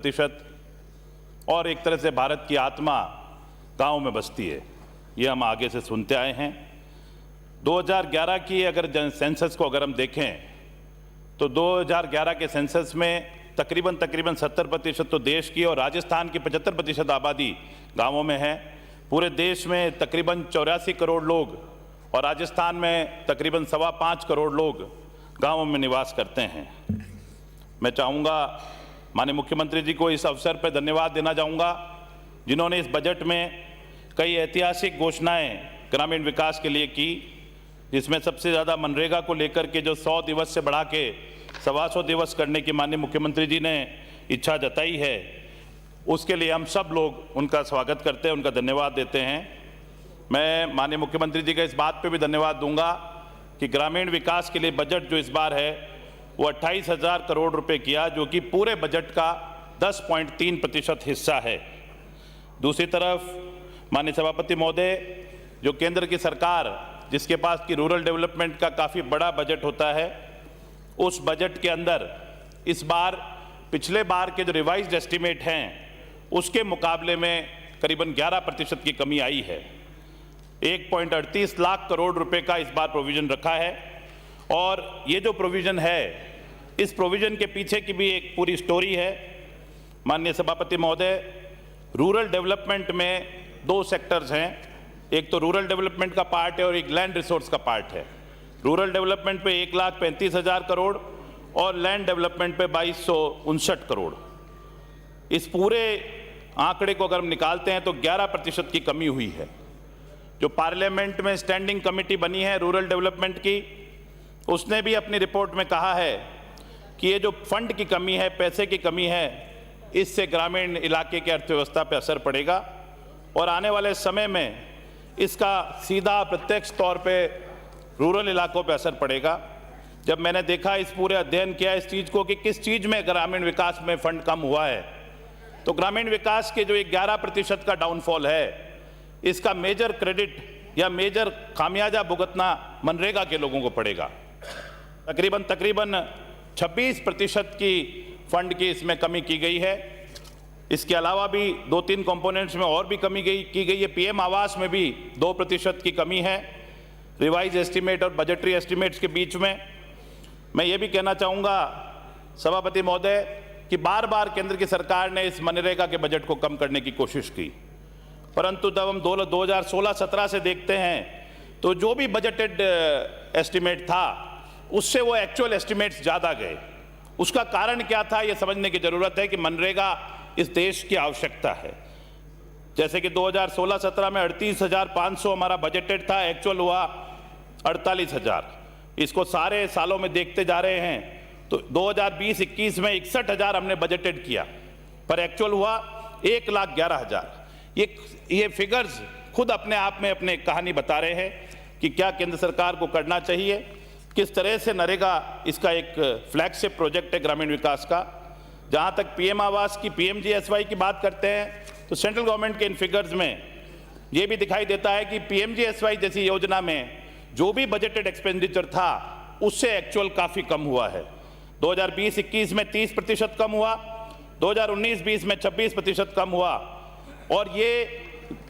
प्रतिशत और एक तरह से भारत की आत्मा गांव में बसती है। ये हम आगे से सुनते आए हैं। 2011 की अगर सेंसस को अगर हम देखें तो 2011 के सेंसस में तकरीबन 70% तो देश की और राजस्थान की 75% आबादी गांवों में है। पूरे देश में तकरीबन 84 करोड़ लोग और राजस्थान में तकरीबन 5.25 करोड़ लोग गांवों में निवास करते हैं। मैं चाहूँगा माननीय मुख्यमंत्री जी को इस अवसर पर धन्यवाद देना चाहूँगा जिन्होंने इस बजट में कई ऐतिहासिक घोषणाएं ग्रामीण विकास के लिए की, जिसमें सबसे ज़्यादा मनरेगा को लेकर के जो 100 दिवस से बढ़ा के 125 दिवस करने की माननीय मुख्यमंत्री जी ने इच्छा जताई है, उसके लिए हम सब लोग उनका स्वागत करते हैं, उनका धन्यवाद देते हैं। मैं माननीय मुख्यमंत्री जी का इस बात पे भी धन्यवाद दूंगा कि ग्रामीण विकास के लिए बजट जो इस बार है वो 28,000 करोड़ रुपए किया, जो कि पूरे बजट का 10.3% हिस्सा है। दूसरी तरफ माननीय सभापति महोदय, जो केंद्र की सरकार जिसके पास की रूरल डेवलपमेंट का काफ़ी बड़ा बजट होता है, उस बजट के अंदर इस बार पिछले बार के जो रिवाइज्ड एस्टीमेट हैं उसके मुकाबले में करीबन 11% की कमी आई है। 1.38 लाख करोड़ रुपए का इस बार प्रोविज़न रखा है और ये जो प्रोविज़न है, इस प्रोविज़न के पीछे की भी एक पूरी स्टोरी है। माननीय सभापति महोदय, रूरल डेवलपमेंट में 2 सेक्टर्स हैं, एक तो रूरल डेवलपमेंट का पार्ट है और एक लैंड रिसोर्स का पार्ट है। रूरल डेवलपमेंट पे 1,35,000 करोड़ और लैंड डेवलपमेंट पे 2,259 करोड़। इस पूरे आंकड़े को अगर हम निकालते हैं तो 11% की कमी हुई है। जो पार्लियामेंट में स्टैंडिंग कमेटी बनी है रूरल डेवलपमेंट की, उसने भी अपनी रिपोर्ट में कहा है कि ये जो फंड की कमी है, पैसे की कमी है, इससे ग्रामीण इलाके की अर्थव्यवस्था पर असर पड़ेगा और आने वाले समय में इसका सीधा प्रत्यक्ष तौर पे रूरल इलाकों पे असर पड़ेगा। जब मैंने देखा, इस पूरे अध्ययन किया इस चीज़ को कि किस चीज़ में ग्रामीण विकास में फंड कम हुआ है, तो ग्रामीण विकास के जो 11% का डाउनफॉल है, इसका मेजर क्रेडिट या मेजर खामियाजा भुगतना मनरेगा के लोगों को पड़ेगा। तकरीबन 26% की फंड की इसमें कमी की गई है। इसके अलावा भी 2-3 कंपोनेंट्स में और भी कमी की गई है। पीएम आवास में भी 2% की कमी है रिवाइज एस्टीमेट और बजटरी एस्टीमेट्स के बीच में। मैं ये भी कहना चाहूँगा सभापति महोदय कि बार बार केंद्र की सरकार ने इस मनरेगा के बजट को कम करने की कोशिश की, परंतु जब हम 2016-17 से देखते हैं तो जो भी बजटेड एस्टीमेट था उससे वो एक्चुअल एस्टीमेट्स ज़्यादा गए। उसका कारण क्या था, ये समझने की ज़रूरत है कि मनरेगा इस देश की आवश्यकता है। जैसे कि 2016-17 में 38,500 हमारा बजटेड था, एक्चुअल हुआ 48,000। इसको सारे सालों में देखते जा रहे हैं तो 2020-21 में 61,000 हमने बजटेड किया, पर एक्चुअल हुआ 1,11,000। ये फिगर्स खुद अपने आप में अपने कहानी बता रहे हैं कि क्या केंद्र सरकार को करना चाहिए, किस तरह से नरेगा इसका एक फ्लैगशिप प्रोजेक्ट है ग्रामीण विकास का। जहाँ तक पीएम आवास की PMGSY की बात करते हैं तो सेंट्रल गवर्नमेंट के इन फिगर्स में ये भी दिखाई देता है कि PMGSY जैसी योजना में जो भी बजटेड एक्सपेंडिचर था उससे एक्चुअल काफ़ी कम हुआ है। 2020-21 में 30% कम हुआ, 2019-20 में 26% कम हुआ और ये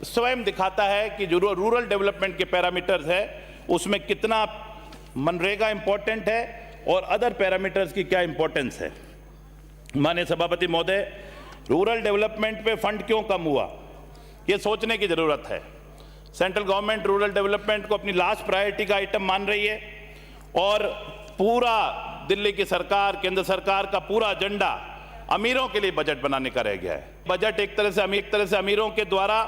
स्वयं दिखाता है कि जो रूरल डेवलपमेंट के पैरामीटर्स है उसमें कितना मनरेगा इंपॉर्टेंट है और अदर पैरामीटर्स की क्या इंपॉर्टेंस है। माननीय सभापति महोदय, रूरल डेवलपमेंट पे फंड क्यों कम हुआ, ये सोचने की ज़रूरत है। सेंट्रल गवर्नमेंट रूरल डेवलपमेंट को अपनी लास्ट प्रायोरिटी का आइटम मान रही है और पूरा दिल्ली की सरकार, केंद्र सरकार का पूरा एजेंडा अमीरों के लिए बजट बनाने का रह गया है। बजट एक तरह से अमीरों के द्वारा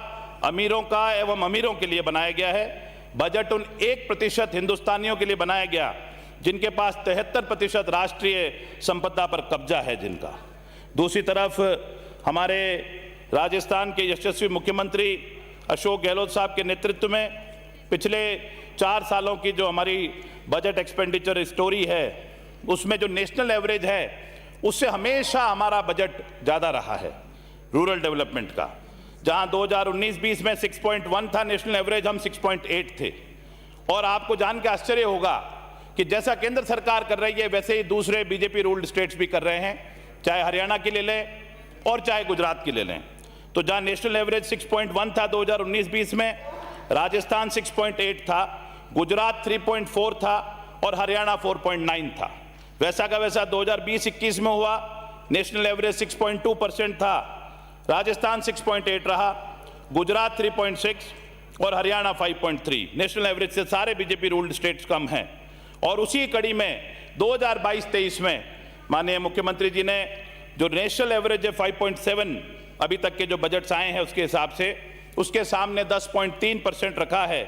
अमीरों का एवं अमीरों के लिए बनाया गया है। बजट उन 1% हिंदुस्तानियों के लिए बनाया गया जिनके पास 73% राष्ट्रीय संपदा पर कब्जा है जिनका। दूसरी तरफ हमारे राजस्थान के यशस्वी मुख्यमंत्री अशोक गहलोत साहब के नेतृत्व में पिछले 4 सालों की जो हमारी बजट एक्सपेंडिचर स्टोरी है, उसमें जो नेशनल एवरेज है उससे हमेशा हमारा बजट ज़्यादा रहा है रूरल डेवलपमेंट का। जहां 2019-20 में 6.1 था नेशनल एवरेज, हम 6.8 थे। और आपको जान के आश्चर्य होगा कि जैसा केंद्र सरकार कर रही है वैसे ही दूसरे बीजेपी रूल्ड स्टेट्स भी कर रहे हैं। चाहे हरियाणा की ले लें, और चाहे गुजरात की ले लें, तो जहां नेशनल एवरेज 6.1 था 2019-20 में, राजस्थान 6.8 था, गुजरात 3.4 था और हरियाणा 4.9 था। वैसा का वैसा 2020-21 में हुआ, नेशनल एवरेज 6.2% था, राजस्थान 6.8 रहा, गुजरात 3.6 और हरियाणा 5.3। नेशनल एवरेज से सारे बीजेपी रूल्ड स्टेट्स कम हैं। और उसी कड़ी में 2022-23 में माननीय मुख्यमंत्री जी ने जो नेशनल एवरेज है 5.7 अभी तक के जो बजट्स आए हैं उसके हिसाब से, उसके सामने 10.3% रखा है।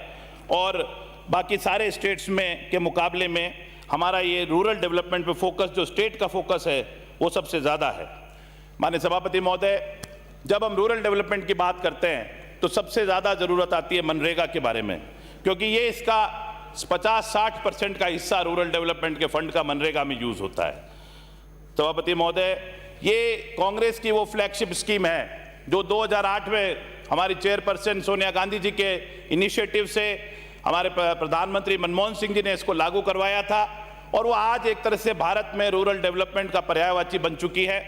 और बाकी सारे स्टेट्स में के मुकाबले में हमारा ये रूरल डेवलपमेंट पे फोकस, जो स्टेट का फोकस है, वो सबसे ज़्यादा है। माननीय सभापति महोदय, जब हम रूरल डेवलपमेंट की बात करते हैं तो सबसे ज़्यादा ज़रूरत आती है मनरेगा के बारे में, क्योंकि ये इसका 50-60% का हिस्सा रूरल डेवलपमेंट के फंड का मनरेगा में यूज़ होता है। सभापति महोदय, ये कांग्रेस की वो फ्लैगशिप स्कीम है जो 2008 में हमारी चेयरपर्सन सोनिया गांधी जी के इनिशिएटिव से हमारे प्रधानमंत्री मनमोहन सिंह जी ने इसको लागू करवाया था, और वो आज एक तरह से भारत में रूरल डेवलपमेंट का पर्यायवाची बन चुकी है।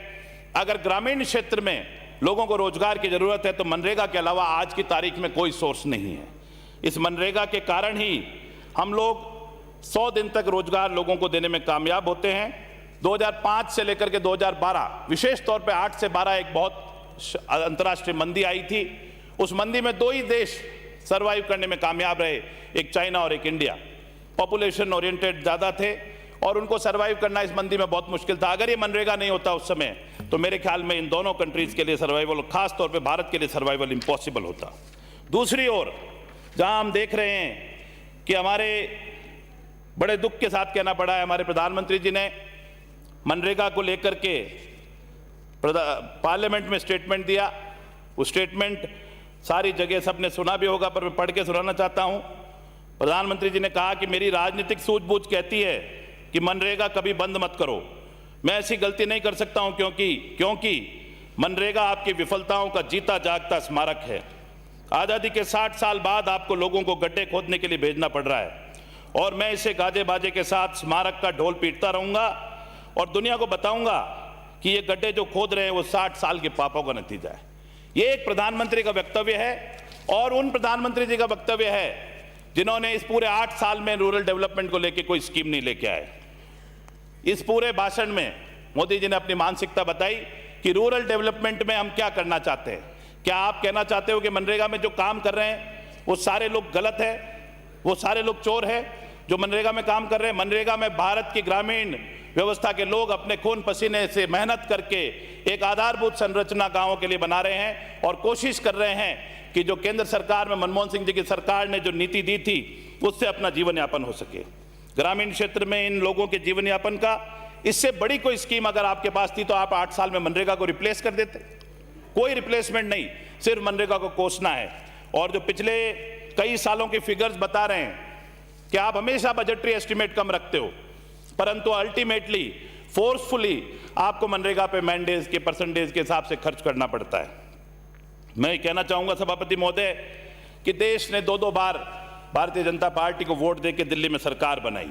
अगर ग्रामीण क्षेत्र में लोगों को रोजगार की जरूरत है तो मनरेगा के अलावा आज की तारीख में कोई सोर्स नहीं है। इस मनरेगा के कारण ही हम लोग 100 दिन तक रोजगार लोगों को देने में कामयाब होते हैं। 2005 से लेकर के 2012, विशेष तौर पे 8 से 12 एक बहुत अंतर्राष्ट्रीय मंदी आई थी। उस मंदी में 2 ही देश सर्वाइव करने में कामयाब रहे, एक चाइना और एक इंडिया। पॉपुलेशन ओरिएंटेड ज़्यादा थे और उनको सर्वाइव करना इस मंदी में बहुत मुश्किल था। अगर ये मनरेगा नहीं होता उस समय तो मेरे ख्याल में इन दोनों कंट्रीज के लिए सर्वाइवल, खास तौर पे भारत के लिए सर्वाइवल इम्पॉसिबल होता। दूसरी ओर जहां हम देख रहे हैं कि हमारे बड़े दुख के साथ कहना पड़ा है, हमारे प्रधानमंत्री जी ने मनरेगा को लेकर के पार्लियामेंट में स्टेटमेंट दिया। वो स्टेटमेंट सारी जगह सबने सुना भी होगा, पर मैं पढ़ के सुनाना चाहता हूं। प्रधानमंत्री जी ने कहा कि मेरी राजनीतिक सूझबूझ कहती है कि मनरेगा कभी बंद मत करो। मैं ऐसी गलती नहीं कर सकता हूं क्योंकि मनरेगा आपकी विफलताओं का जीता जागता स्मारक है। आज़ादी के 60 साल बाद आपको लोगों को गड्ढे खोदने के लिए भेजना पड़ रहा है, और मैं इसे गाजे बाजे के साथ स्मारक का ढोल पीटता रहूंगा और दुनिया को बताऊंगा कि ये गड्ढे जो खोद रहे हैं वो 60 साल के पापों का नतीजा है। ये एक प्रधानमंत्री का वक्तव्य है, और उन प्रधानमंत्री जी का वक्तव्य है जिन्होंने इस पूरे 8 साल में रूरल डेवलपमेंट को लेकर कोई स्कीम नहीं लेके आए। इस पूरे भाषण में मोदी जी ने अपनी मानसिकता बताई कि रूरल डेवलपमेंट में हम क्या करना चाहते हैं। क्या आप कहना चाहते हो कि मनरेगा में जो काम कर रहे हैं वो सारे लोग गलत है, वो सारे लोग चोर हैं जो मनरेगा में काम कर रहे हैं? मनरेगा में भारत की ग्रामीण व्यवस्था के लोग अपने खून पसीने से मेहनत करके एक आधारभूत संरचना गांवों के लिए बना रहे हैं, और कोशिश कर रहे हैं कि जो केंद्र सरकार में मनमोहन सिंह जी की सरकार ने जो नीति दी थी उससे अपना जीवन यापन हो सके। ग्रामीण क्षेत्र में इन लोगों के जीवन यापन का इससे बड़ी कोई स्कीम अगर आपके पास थी तो आप 8 साल में मनरेगा को रिप्लेस कर देते। कोई रिप्लेसमेंट नहीं, सिर्फ मनरेगा को कोसना है। और जो पिछले कई सालों के फिगर्स बता रहे हैं कि आप हमेशा बजटरी एस्टिमेट कम रखते हो, परंतु अल्टीमेटली फोर्सफुली आपको मनरेगा पे मैंडेज के परसेंटेज के हिसाब से खर्च करना पड़ता है। मैं कहना चाहूंगा सभापति महोदय कि देश ने 2-2 बार भारतीय जनता पार्टी को वोट देकर दिल्ली में सरकार बनाई।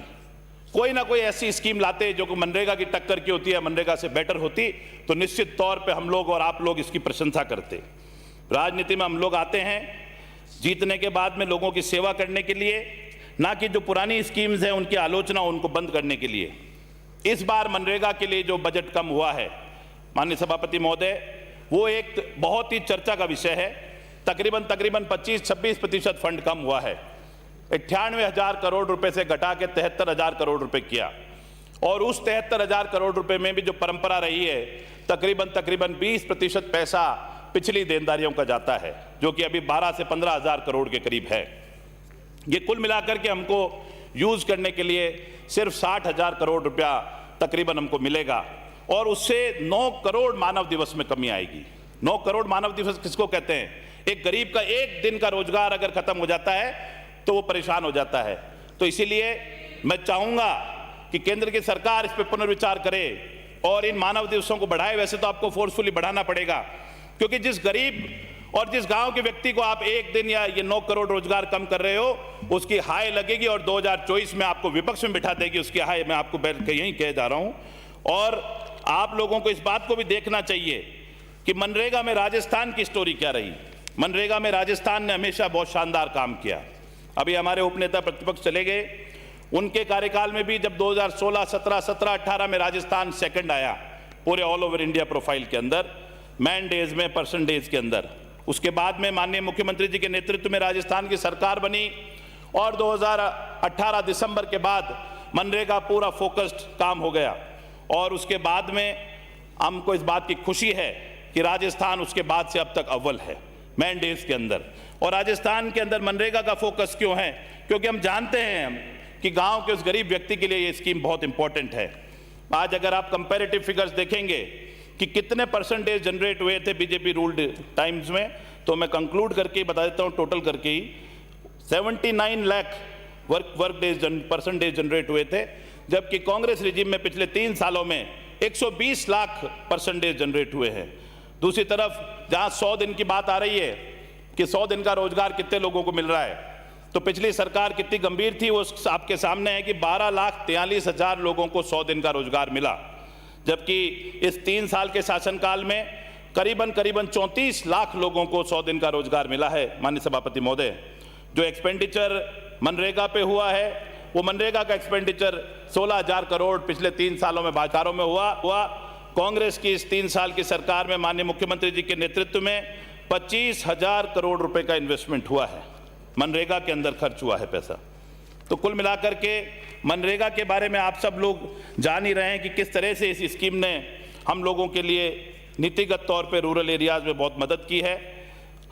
कोई ना कोई ऐसी स्कीम लाते जो कि मनरेगा की टक्कर की होती है, मनरेगा से बेटर होती, तो निश्चित तौर पे हम लोग और आप लोग इसकी प्रशंसा करते। राजनीति में हम लोग आते हैं जीतने के बाद में लोगों की सेवा करने के लिए, ना कि जो पुरानी स्कीम्स हैं उनकी आलोचना, उनको बंद करने के लिए। इस बार मनरेगा के लिए जो बजट कम हुआ है माननीय सभापति महोदय, वो एक बहुत ही चर्चा का विषय है। तकरीबन 25-26% फंड कम हुआ है। 98,000 करोड़ रुपए से घटा के 73,000 करोड़ रुपए किया, और उस 73,000 करोड़ रुपए में भी जो परंपरा रही है तकरीबन 20% पैसा पिछली देनदारियों का जाता है, जो कि अभी 12 से 15,000 करोड़ के करीब है। ये कुल मिलाकर के हमको यूज करने के लिए सिर्फ 60,000 करोड़ रुपया तकरीबन हमको मिलेगा, और उससे 9 करोड़ मानव दिवस में कमी आएगी। 9 करोड़ मानव दिवस किसको कहते हैं? एक गरीब का एक दिन का रोजगार अगर खत्म हो जाता है तो वो परेशान हो जाता है। तो इसीलिए मैं चाहूंगा कि केंद्र की सरकार इस पर पुनर्विचार करे और इन मानव दिवसों को बढ़ाए। वैसे तो आपको फोर्सफुली बढ़ाना पड़ेगा, क्योंकि जिस गरीब और जिस गांव के व्यक्ति को आप एक दिन या ये 9 करोड़ रोजगार कम कर रहे हो, उसकी हाय लगेगी और 2024 में आपको विपक्ष में बिठा देगी उसकी हाय। मैं आपको बैठ के यही कह जा रहा हूं। और आप लोगों को इस बात को भी देखना चाहिए कि मनरेगा में राजस्थान की स्टोरी क्या रही। मनरेगा में राजस्थान ने हमेशा बहुत शानदार काम किया। अभी हमारे उपनेता प्रतिपक्ष चले गए, उनके कार्यकाल में भी जब 2016, 17, 18 में राजस्थान सेकंड आया पूरे ऑल ओवर इंडिया प्रोफाइल के अंदर, मैन डेज में, पर्सन डेज के अंदर। उसके बाद में माननीय मुख्यमंत्री जी के नेतृत्व में राजस्थान की सरकार बनी और 2018 दिसंबर के बाद मनरेगा पूरा फोकस्ड काम हो गया। और उसके बाद में हमको इस बात की खुशी है कि राजस्थान उसके बाद से अब तक अव्वल है मैन डेज के अंदर। और राजस्थान के अंदर मनरेगा का फोकस क्यों है? क्योंकि हम जानते हैं कि गांव के उस गरीब व्यक्ति के लिए ये स्कीम बहुत इंपॉर्टेंट है। आज अगर आप कंपैरेटिव फिगर्स देखेंगे कि कितने परसेंटेज जनरेट हुए थे बीजेपी रूल्ड टाइम्स में, तो मैं कंक्लूड करके बता देता हूं, टोटल करके ही 79 lakh work days percentage generate हुए थे, जबकि कांग्रेस रिजीम में पिछले 3 सालों में 120 लाख परसेंटेज जनरेट हुए हैं। दूसरी तरफ जहां 100 दिन की बात आ रही है कि 100 दिन का रोजगार कितने लोगों को मिल रहा है, तो पिछली सरकार कितनी गंभीर थी वो आपके सामने है कि 12,43,000 लोगों को 100 दिन का रोजगार मिला, जबकि इस 3 साल के शासनकाल में करीबन 34 लाख लोगों को 100 दिन का रोजगार मिला है। माननीय सभापति महोदय, जो एक्सपेंडिचर मनरेगा पे हुआ है वो मनरेगा का एक्सपेंडिचर 16,000 करोड़ पिछले 3 सालों में भाजपारों में हुआ। कांग्रेस की इस 3 साल की सरकार में माननीय मुख्यमंत्री जी के नेतृत्व में 25,000 करोड़ रुपए का इन्वेस्टमेंट हुआ है, मनरेगा के अंदर खर्च हुआ है पैसा। तो कुल मिलाकर के मनरेगा के बारे में आप सब लोग जान ही रहे हैं कि किस तरह से इस स्कीम ने हम लोगों के लिए नीतिगत तौर पे रूरल एरियाज में बहुत मदद की है।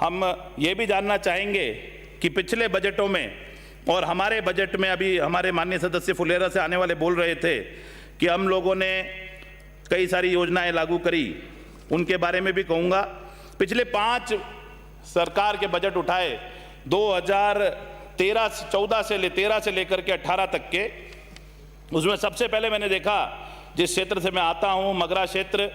हम ये भी जानना चाहेंगे कि पिछले बजटों में और हमारे बजट में, अभी हमारे माननीय सदस्य फुलेरा से आने वाले बोल रहे थे कि हम लोगों ने कई सारी योजनाएं लागू करी, उनके बारे में भी कहूँगा। पिछले 5 सरकार के बजट उठाए 2013 से लेकर के 18 तक के, उसमें सबसे पहले मैंने देखा, जिस क्षेत्र से मैं आता हूँ मगरा क्षेत्र,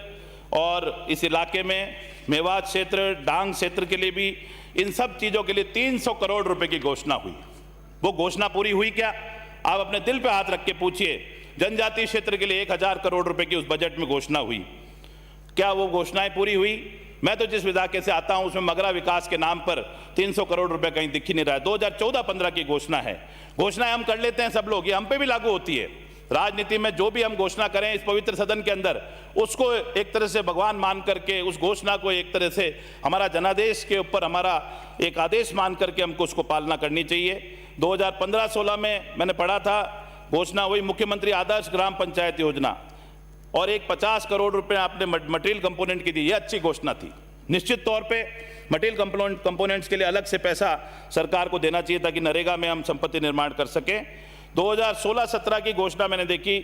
और इस इलाके में मेवात क्षेत्र, डांग क्षेत्र के लिए भी, इन सब चीज़ों के लिए 300 करोड़ रुपए की घोषणा हुई। वो घोषणा पूरी हुई क्या? आप अपने दिल पे हाथ रख के पूछिए। जनजातीय क्षेत्र के लिए 1,000 करोड़ रुपए की उस बजट में घोषणा हुई, क्या वो घोषणाएं पूरी हुई? मैं तो जिस इलाके से आता हूं उसमें मगरा विकास के नाम पर 300 करोड़ रुपए कहीं दिख ही नहीं रहा है। 2014-15 की घोषणा है। घोषणाएं हम कर लेते हैं सब लोग, ये हम पे भी लागू होती है। राजनीति में जो भी हम घोषणा करें इस पवित्र सदन के अंदर, उसको एक तरह से भगवान मान करके, उस घोषणा को एक तरह से हमारा जनादेश के ऊपर हमारा एक आदेश मान करके हमको उसको पालना करनी चाहिए। 2015-16 में मैंने पढ़ा था, घोषणा हुई मुख्यमंत्री आदर्श ग्राम पंचायत योजना, और एक 50 करोड़ रुपए आपने मटेरियल कंपोनेंट की दी। ये अच्छी घोषणा थी। निश्चित तौर पे मटेरियल कंपोनेंट्स के लिए अलग से पैसा सरकार को देना चाहिए ताकि नरेगा में हम संपत्ति निर्माण कर सकें। 2016-17 की घोषणा मैंने देखी,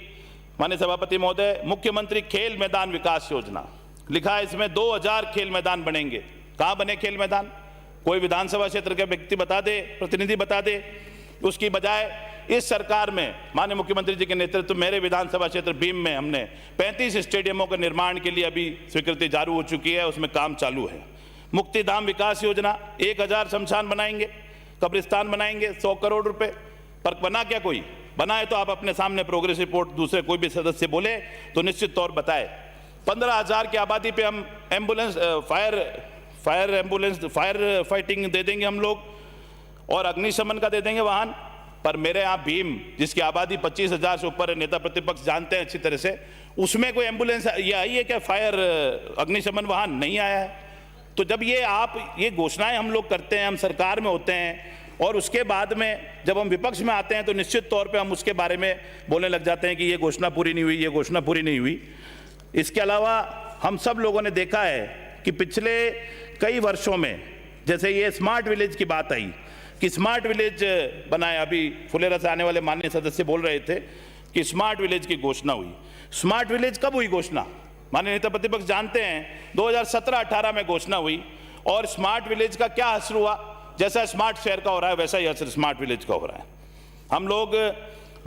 माननीय सभापति महोदय, मुख्यमंत्री खेल मैदान विकास योजना लिखा है, इसमें 2000 खेल मैदान बनेंगे। कहाँ बने खेल मैदान? कोई विधानसभा क्षेत्र के व्यक्ति बता दे, प्रतिनिधि बता दे। उसकी बजाय इस सरकार में माननीय मुख्यमंत्री जी के नेतृत्व में मेरे विधानसभा क्षेत्र भीम में हमने 35 स्टेडियमों के निर्माण के लिए अभी स्वीकृति जारी हो चुकी है, उसमें काम चालू है। मुक्तिधाम विकास योजना, 1000 शमशान बनाएंगे, कब्रिस्तान बनाएंगे, 100 करोड़ रुपए। पर बना क्या? कोई बना है तो आप अपने सामने प्रोग्रेस रिपोर्ट दूसरे कोई भी सदस्य बोले तो निश्चित तौर बताए। 15,000 की आबादी पे हम एम्बुलेंस, फायर फाइटिंग दे देंगे हम लोग, और अग्निशमन का दे देंगे वाहन। पर मेरे यहाँ भीम, जिसकी आबादी 25,000 से ऊपर है, नेता प्रतिपक्ष जानते हैं अच्छी तरह से, उसमें कोई एम्बुलेंस ये आई है क्या? फायर अग्निशमन वाहन नहीं आया है। तो जब ये घोषणाएं हम लोग करते हैं, हम सरकार में होते हैं, और उसके बाद में जब हम विपक्ष में आते हैं तो निश्चित तौर पे हम उसके बारे में बोलने लग जाते हैं कि ये घोषणा पूरी नहीं हुई, ये घोषणा पूरी नहीं हुई। इसके अलावा हम सब लोगों ने देखा है कि पिछले कई वर्षों में, जैसे ये स्मार्ट विलेज की बात आई कि स्मार्ट विलेज बनाए, अभी फुलेरा से आने वाले माननीय सदस्य बोल रहे थे कि स्मार्ट विलेज की घोषणा हुई। स्मार्ट विलेज कब हुई घोषणा? माननीय नेता प्रतिपक्ष जानते हैं 2017-18 में घोषणा हुई, और स्मार्ट विलेज का क्या असर हुआ? जैसा स्मार्ट शहर का हो रहा है वैसा ही असर स्मार्ट विलेज का हो रहा है। हम लोग,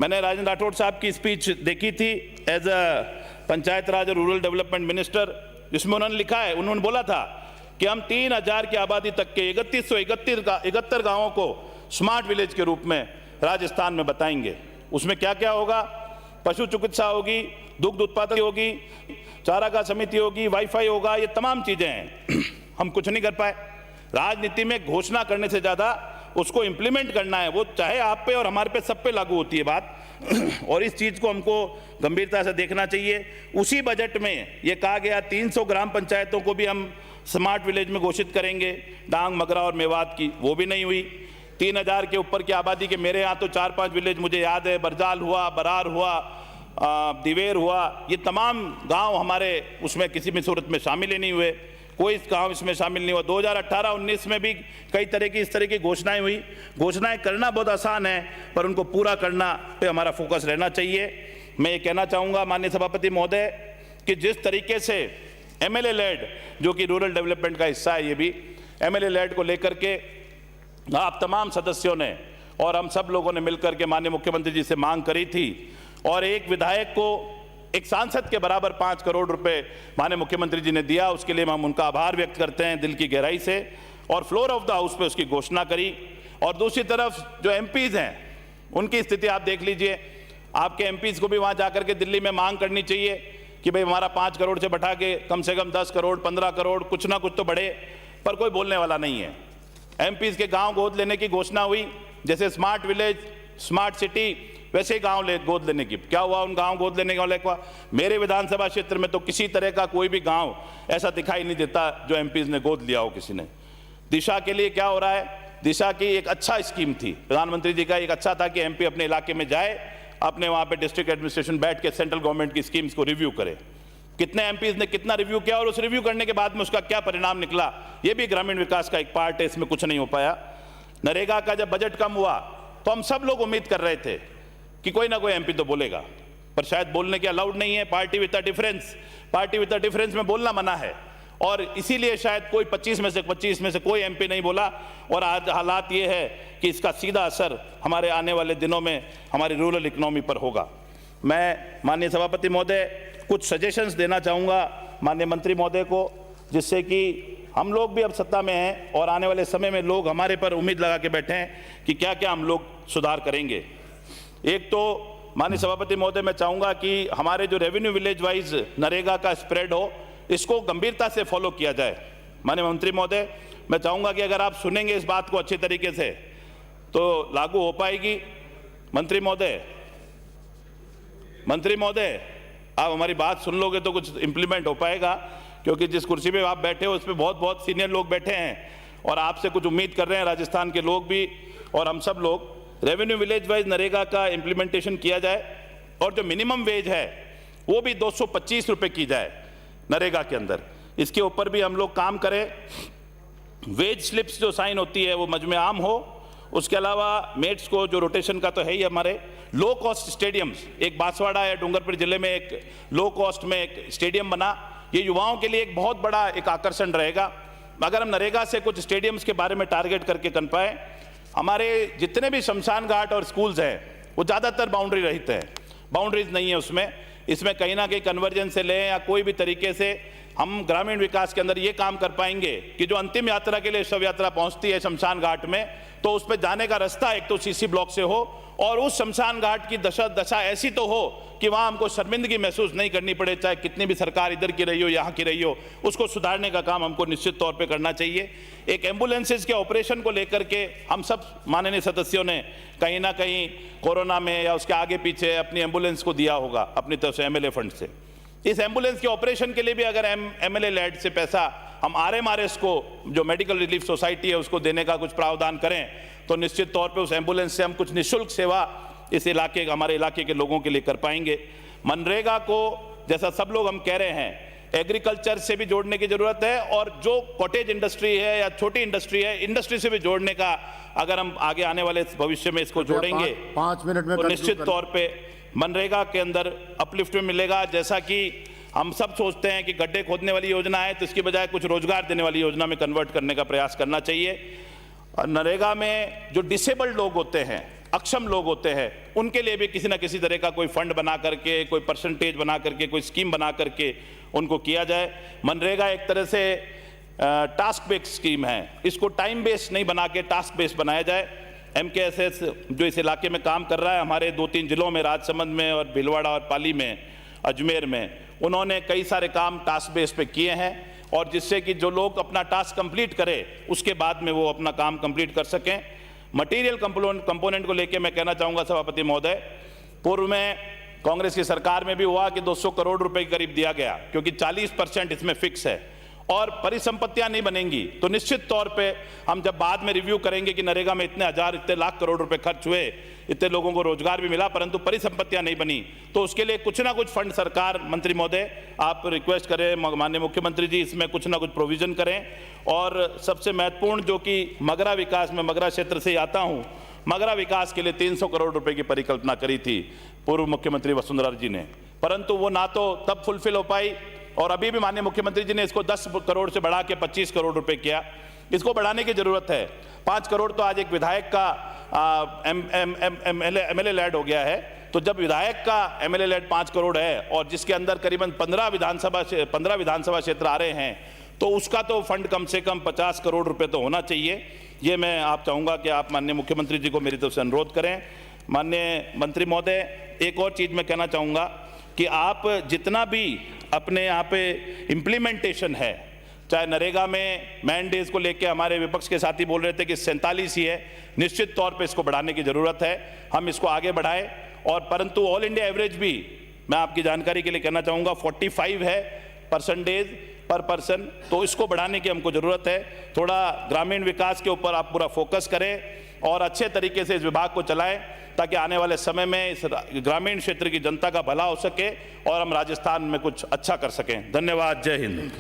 मैंने राजेंद्र राठौड़ साहब की स्पीच देखी थी एज अ पंचायत राज और रूरल डेवलपमेंट मिनिस्टर, जिसमें उन्होंने लिखा है, उन्होंने बोला था कि हम 3000 की आबादी तक के 3171 गाँवों को स्मार्ट विलेज के रूप में राजस्थान में बताएंगे। उसमें क्या क्या होगा? पशु चिकित्सा होगी, दुग्ध उत्पादन होगी, चारागाह समिति होगी, वाईफाई होगा, ये तमाम चीज़ें हैं। हम कुछ नहीं कर पाए। राजनीति में घोषणा करने से ज़्यादा उसको इम्प्लीमेंट करना है, वो चाहे आप पे और हमारे पे सब पे लागू होती है बात। और इस चीज़ को हमको गंभीरता से देखना चाहिए। उसी बजट में ये कहा गया 300 ग्राम पंचायतों को भी हम स्मार्ट विलेज में घोषित करेंगे, डांग, मगरा और मेवात की, वो भी नहीं हुई। 3000 के ऊपर की आबादी के मेरे यहाँ तो 4-5 विलेज मुझे याद है, बरजाल हुआ, बरार हुआ, दिवेर हुआ, ये तमाम गांव हमारे उसमें किसी भी सूरत में शामिल ही नहीं हुए। कोई गांव इसमें शामिल नहीं हुआ। 2018-19 में भी कई तरह की इस तरह की घोषणाएं हुई। घोषणाएं करना बहुत आसान है, पर उनको पूरा करना पे हमारा फोकस रहना चाहिए। मैं ये कहना चाहूँगा माननीय सभापति महोदय कि जिस तरीके से MLA लेड, जो कि रूरल डेवलपमेंट का हिस्सा है, ये भी MLA लेड को लेकर के आप तमाम सदस्यों ने और हम सब लोगों ने मिलकर के माननीय मुख्यमंत्री जी से मांग करी थी, और एक विधायक को एक सांसद के बराबर 5 करोड़ रुपए माननीय मुख्यमंत्री जी ने दिया। उसके लिए हम उनका आभार व्यक्त करते हैं दिल की गहराई से, और फ्लोर ऑफ द हाउस पे उसकी घोषणा करी। और दूसरी तरफ जो MPs हैं, उनकी स्थिति आप देख लीजिए। आपके MPs को भी वहाँ जाकर के दिल्ली में मांग करनी चाहिए कि भाई हमारा 5 करोड़ से बढ़ा के कम से कम 10 करोड़ 15 करोड़ कुछ ना कुछ तो बढ़े, पर कोई बोलने वाला नहीं है। MPs के गांव गोद लेने की घोषणा हुई, जैसे स्मार्ट विलेज, स्मार्ट सिटी, वैसे ही गांव गोद लेने की। क्या हुआ उन गांव गोद लेने वाले का? मेरे विधानसभा क्षेत्र में तो किसी तरह का कोई भी गांव ऐसा दिखाई नहीं देता जो MPs ने गोद लिया हो किसी ने। दिशा के लिए क्या हो रहा है? दिशा की एक अच्छा स्कीम थी, प्रधानमंत्री जी का एक अच्छा था कि MP अपने इलाके में जाए, अपने वहाँ पे डिस्ट्रिक्ट एडमिनिस्ट्रेशन बैठ के सेंट्रल गवर्नमेंट की स्कीम्स को रिव्यू करे। कितने MPs ने कितना रिव्यू किया और उस रिव्यू करने के बाद में उसका क्या परिणाम निकला, ये भी ग्रामीण विकास का एक पार्ट है, इसमें कुछ नहीं हो पाया। नरेगा का जब बजट कम हुआ तो हम सब लोग उम्मीद कर रहे थे कि कोई ना कोई MP तो बोलेगा, पर शायद बोलने के अलाउड नहीं है। पार्टी विद अ डिफरेंस में बोलना मना है, और इसीलिए शायद कोई 25 में से कोई MP नहीं बोला। और आज हालात ये है कि इसका सीधा असर हमारे आने वाले दिनों में हमारी रूरल इकोनॉमी पर होगा। मैं माननीय सभापति महोदय कुछ सजेशंस देना चाहूँगा माननीय मंत्री महोदय को, जिससे कि हम लोग भी अब सत्ता में हैं और आने वाले समय में लोग हमारे पर उम्मीद लगा के बैठे हैं कि क्या क्या हम लोग सुधार करेंगे। एक तो माननीय सभापति महोदय मैं चाहूँगा कि हमारे जो रेवेन्यू विलेज वाइज नरेगा का स्प्रेड हो, इसको गंभीरता से फॉलो किया जाए। माननीय मंत्री महोदय मैं चाहूँगा कि अगर आप सुनेंगे इस बात को अच्छे तरीके से तो लागू हो पाएगी। मंत्री महोदय आप हमारी बात सुन लोगे तो कुछ इम्प्लीमेंट हो पाएगा, क्योंकि जिस कुर्सी पे आप बैठे हो उस पर बहुत सीनियर लोग बैठे हैं और आपसे कुछ उम्मीद कर रहे हैं, राजस्थान के लोग भी और हम सब लोग। रेवेन्यू विलेज वाइज नरेगा का इम्प्लीमेंटेशन किया जाए, और जो मिनिमम वेज है वो भी 225 रुपये की जाए नरेगा के अंदर। इसके ऊपर भी हम लोग काम करें। वेज स्लिप्स जो साइन होती है वो मजमे आम हो। उसके अलावा मेट्स को जो रोटेशन का तो है ही, हमारे लो कॉस्ट स्टेडियम्स, एक बांसवाड़ा या डूंगरपुर जिले में एक लो कॉस्ट में एक स्टेडियम बना, ये युवाओं के लिए एक बहुत बड़ा एक आकर्षण रहेगा। अगर हम नरेगा से कुछ स्टेडियम्स के बारे में टारगेट करके कर पाए। हमारे जितने भी शमशान घाट और स्कूल्स हैं वो ज़्यादातर बाउंड्री रहित हैं, बाउंड्रीज नहीं है उसमें। इसमें कहीं ना कहीं कन्वर्जन से लें या कोई भी तरीके से हम ग्रामीण विकास के अंदर ये काम कर पाएंगे कि जो अंतिम यात्रा के लिए शव यात्रा पहुंचती है शमशान घाट में, तो उस पर जाने का रास्ता एक तो CC ब्लॉक से हो, और उस शमशान घाट की दशा ऐसी तो हो कि वहाँ हमको शर्मिंदगी महसूस नहीं करनी पड़े, चाहे कितनी भी सरकार इधर की रही हो यहाँ की रही हो। उसको सुधारने का काम हमको निश्चित तौर पे करना चाहिए। एक एम्बुलेंसेज के ऑपरेशन को लेकर के हम सब माननीय सदस्यों ने कहीं ना कहीं कोरोना में या उसके आगे पीछे अपनी एम्बुलेंस को दिया होगा अपनी तरफ से MLA फंड से। इस एम्बुलेंस के ऑपरेशन के लिए भी अगर MLA लेड से पैसा हम RMRS को, जो मेडिकल रिलीफ सोसाइटी है, उसको देने का कुछ प्रावधान करें, तो निश्चित तौर पे उस एम्बुलेंस से हम कुछ निःशुल्क सेवा इस इलाके, हमारे इलाके के लोगों के लिए कर पाएंगे। मनरेगा को जैसा सब लोग हम कह रहे हैं, एग्रीकल्चर से भी जोड़ने की जरूरत है, और जो कॉटेज इंडस्ट्री है या छोटी इंडस्ट्री है, इंडस्ट्री से भी जोड़ने का अगर हम आगे आने वाले भविष्य में इसको जोड़ेंगे 5 मिनट में तो निश्चित तौर पे मनरेगा के अंदर अपलिफ्ट में मिलेगा। जैसा कि हम सब सोचते हैं कि गड्ढे खोदने वाली योजना है, तो इसकी बजाय कुछ रोजगार देने वाली योजना में कन्वर्ट करने का प्रयास करना चाहिए। और नरेगा में जो डिसेबल्ड लोग होते हैं, अक्षम लोग होते हैं, उनके लिए भी किसी न किसी तरह का कोई फंड बना करके, कोई परसेंटेज बना करके, कोई स्कीम बना करके उनको किया जाए। मनरेगा एक तरह से टास्क बेस्ड स्कीम है, इसको टाइम बेस्ड नहीं बना के टास्क बेस्ड बनाया जाए। MKSS जो इस इलाके में काम कर रहा है हमारे 2-3 जिलों में, राजसमंद में और भीलवाड़ा और पाली में, अजमेर में, उन्होंने कई सारे काम टास्क बेस पे किए हैं और जिससे कि जो लोग अपना टास्क कंप्लीट करें उसके बाद में वो अपना काम कंप्लीट कर सकें। मटेरियल कंपोनेंट को लेकर मैं कहना चाहूँगा सभापति महोदय, पूर्व में कांग्रेस की सरकार में भी हुआ कि 200 करोड़ रुपए के करीब दिया गया, क्योंकि 40% इसमें फिक्स है और परिसंपत्तियां नहीं बनेंगी तो निश्चित तौर पे हम जब बाद में रिव्यू करेंगे कि नरेगा में इतने हजार इतने लाख करोड़ रुपए खर्च हुए, इतने लोगों को रोजगार भी मिला, परंतु परिसंपत्तियां नहीं बनी, तो उसके लिए कुछ ना कुछ फंड सरकार, मंत्री महोदय आप रिक्वेस्ट करें माननीय मुख्यमंत्री जी, इसमें कुछ ना कुछ प्रोविजन करें। और सबसे महत्वपूर्ण जो कि मगरा विकास, में मगरा क्षेत्र से आता हूँ, मगरा विकास के लिए 300 करोड़ रुपए की परिकल्पना करी थी पूर्व मुख्यमंत्री वसुंधरा जी ने, परंतु वो ना तो तब फुलफिल हो पाई और अभी भी माननीय मुख्यमंत्री जी ने इसको 10 करोड़ से बढ़ा के 25 करोड़ रुपए किया। इसको बढ़ाने की जरूरत है। 5 करोड़ तो आज एक विधायक का एमएलए लैड हो गया है, तो जब विधायक का एमएलए लैड 5 करोड़ है और जिसके अंदर करीबन 15 विधानसभा क्षेत्र आ रहे हैं, तो उसका तो फंड कम से कम 50 करोड़ रुपए तो होना चाहिए। ये मैं आप चाहूँगा कि आप माननीय मुख्यमंत्री जी को मेरी तरफ से अनुरोध करें। माननीय मंत्री महोदय, एक और चीज़ मैं कहना चाहूँगा कि आप जितना भी अपने यहाँ पे इम्प्लीमेंटेशन है, चाहे नरेगा में मैन डेज को लेके हमारे विपक्ष के साथी बोल रहे थे कि 47 ही है, निश्चित तौर पे इसको बढ़ाने की ज़रूरत है, हम इसको आगे बढ़ाएं। और परंतु ऑल इंडिया एवरेज भी मैं आपकी जानकारी के लिए कहना चाहूँगा 45 है % पर पर्सन, तो इसको बढ़ाने की हमको ज़रूरत है। थोड़ा ग्रामीण विकास के ऊपर आप पूरा फोकस करें और अच्छे तरीके से इस विभाग को चलाएं, ताकि आने वाले समय में इस ग्रामीण क्षेत्र की जनता का भला हो सके और हम राजस्थान में कुछ अच्छा कर सकें। धन्यवाद। जय हिंद।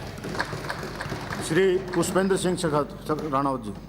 श्री पुष्पेंद्र सिंह राणौत जी।